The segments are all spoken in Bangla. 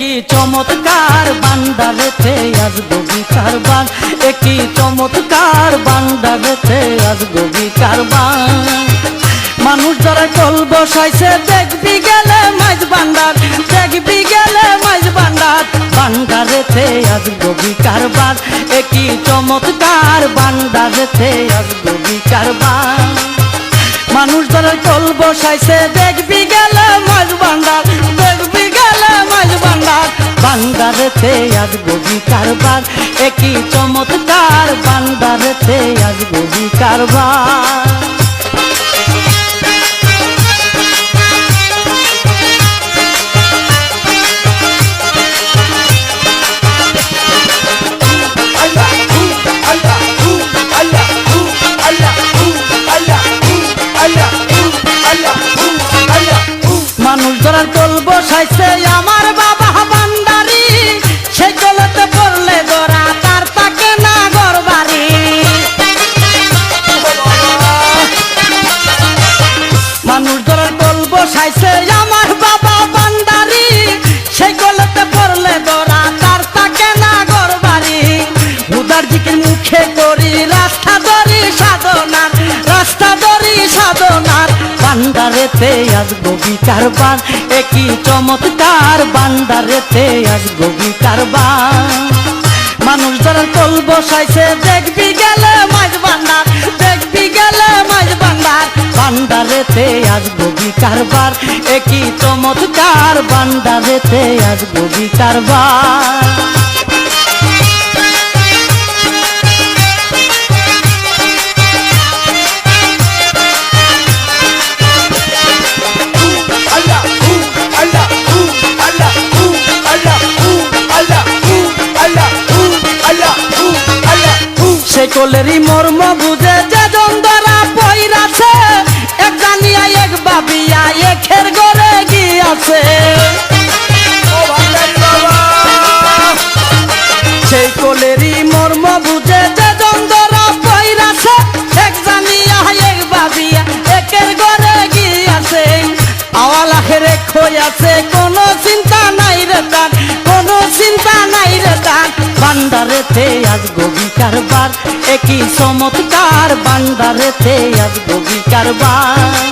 একই চমৎকার বান্দারেতে আসবো কারবার, একই চমৎকার বান্দারেতে আসবো কারবার। মানুষ যারা কল বসাইছে দেখবি গেলে মাঝ বান্দার, দেখবি গেলে মাঝ বান্দার, বান্দারেতে আসবো কারবার, একই চমৎকার বান্দারেতে আসবো কারবার। মানুষ যারা কল বসাইছে দেখবি গেলে মাঝ বান্দার, দেখবি গেলে মাঝ বান্দার, বান্দারেতে আসবো কারবার, একই চমৎকার বান্দারেতে আসবো কারবার। মানুষ ধরার কল বসাইছে আমার বাবা বান্দারি, সেই কলতে পড়লে ধরা তার তাকে না ঘর বাড়ি। মানুষ ধরার কল বসাইছে আমার বাবা বান্দারি, সেই কলতে পড়লে ধরা তার তাকে না ঘর বাড়ি। হুদার জিকির মুখে করি রাস্তা ধরি সাধনার, রাস্তা ধরি সাধনার, বান্দারেতে আসবো কারবার, একই চমৎকার বান্দারেতে আসবো কারবার। মানুষ যারা কল বসাইছে দেখবি গেলে মাঝ বান্দার, দেখবি গেলে মাঝ বান্দার, বান্দারেতে আসবো কারবার, একই চমৎকার বান্দারেতে আসবো কারবার। সে কলেরই মর্ম বুঝে যে জন্দরা পইরাছে, এক জানিয়া এক বাবিয়া একের ঘরে গিয়াছে। সেই কলেরই মর্ম বুঝে যে জন্দরা পইরাছে, এক জানিয়া এক বাবিয়া একের ঘরে গিয়াছে। আওয়াল আখেরে খইয়াছে কোনো চিন্তা নাই রে তার, কোনো চিন্তা নাই রে তার, বান্দারেতে আসবো কারবার, একই চমৎকার বান্দারেতে আসবো কারবার।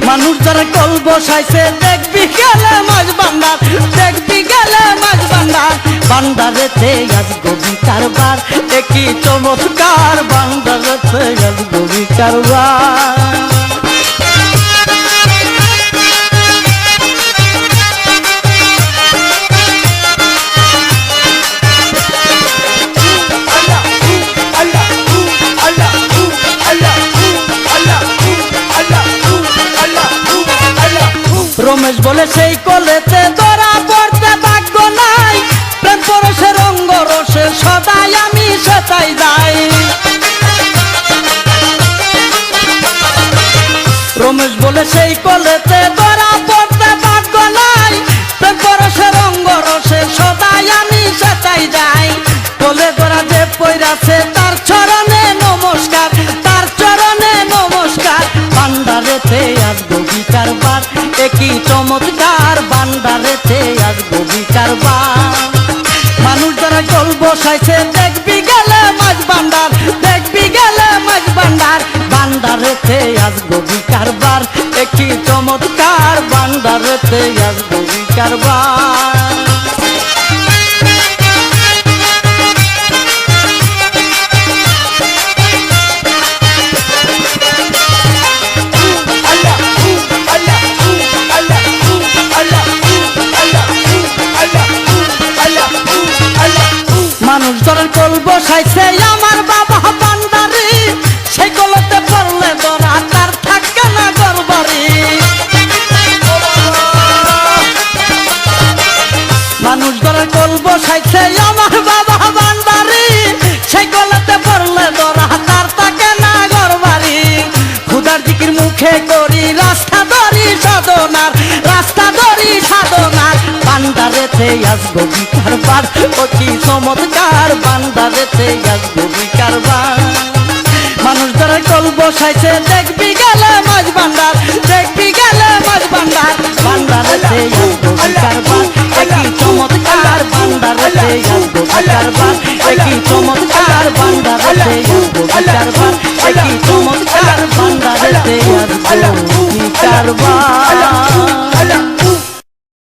মানুষ যারা কল বসাইছে দেখবি গেলে মাঝ বান্দার, দেখবি গেলে মাঝ বান্দার, বান্দারেতে আসবো কারবার, একই চমৎকার বান্দারেতে আসবো কারবার। রমেশ বলে সেই কলেতে ধরা পড়তে ভাগ্য নাই, প্রেম পরশে রঙ্গ রসে সদাই আমি সেটাই যাই। রমেশ বলে সেই কলেতে ধরা পড়তে ভাগ্য নাই, প্রেম পরশে রঙ্গ রসে সদাই আমি সেটাই যাই। কলে ধরা যে পইরাছে তার চরণে নমস্কার, তার চরণে নমস্কার, বান্দারেতে আসবো কারবার, একই চমৎকার বান্দারেতে আসবো কারবার। মানুষ যারা কল বসাইছে দেখবি গেলে মাঝ বান্দার, দেখবি গেলে মাঝ বান্দার, বান্দারেতে আসবো কারবার, একই চমৎকার বান্দারেতে আসবো কারবার। মানুষ ধরার কল বসাইছে আমার বাবা বান্দারি, সেই কলতে পড়লে ধরা তার থাকে না ঘর বাড়ি। মানুষ ধরার কল বসাইছে আমার বাবা বান্দারি, সেই কলতে পড়লে ধরা তার থাকে না ঘর বাড়ি। খুদার জিকির মুখে করি রাস্তা ধরি সাধনার, রাস্তা ধরি সাধনার, বান্দারেতে আসবো কারবার, অতি চমৎকার বান্দারেতে আসবো কারবার। মানুষ যারা কল বসাইছে দেখবি গেলে মাঝ বান্দার, দেখবি গেলে মাঝ বান্দার, বান্দারেতে আসবো কারবার, একই চমৎকার আসবো বিচারবার একই চমৎকার ভান্ডারেতে আসবো বিচারবার একই চমৎকার ভান্ডারেতে আসবো বিচারবার